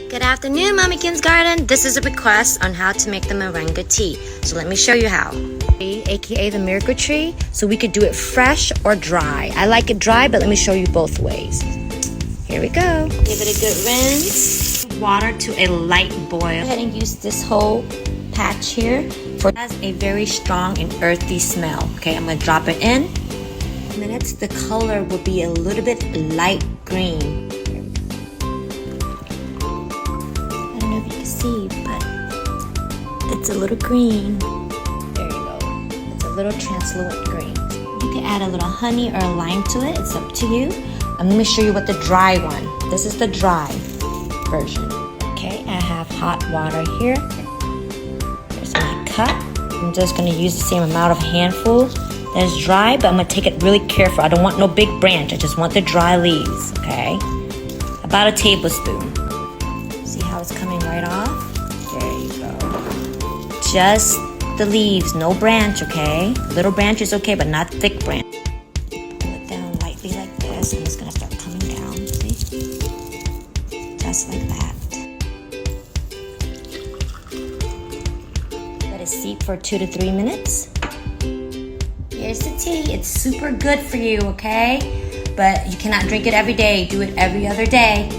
Good afternoon, Mommykins Garden. This is a request on how to make the moringa tea. So let me show you how. AKA the miracle tree. So we could do it fresh or dry. I like it dry, but let me show you both ways. Here we go. Give it a good rinse. Water to a light boil. Go ahead and use this whole patch here. It has a very strong and earthy smell. Okay, I'm gonna drop it in. Minutes, the color will be a little bit light green. I don't know if you can see, but it's a little green. There you go. It's a little translucent green. You can add a little honey or lime to it. It's up to you. I'm going to show you what the dry one. This is the dry version. Okay, I have hot water here. Here's my cup. I'm just going to use the same amount of handful that's dry, but I'm going to take it really careful. I don't want no big branch. I just want the dry leaves, okay? About a tablespoon. See how it's coming right off? There you go. Just the leaves, no branch, okay? Little branch is okay, but not thick branch. Pull it down lightly like this, and it's gonna start coming down, see? Just like that. Let it steep for 2 to 3 minutes. Here's the tea. It's super good for you, okay? But you cannot drink it every day. Do it every other day.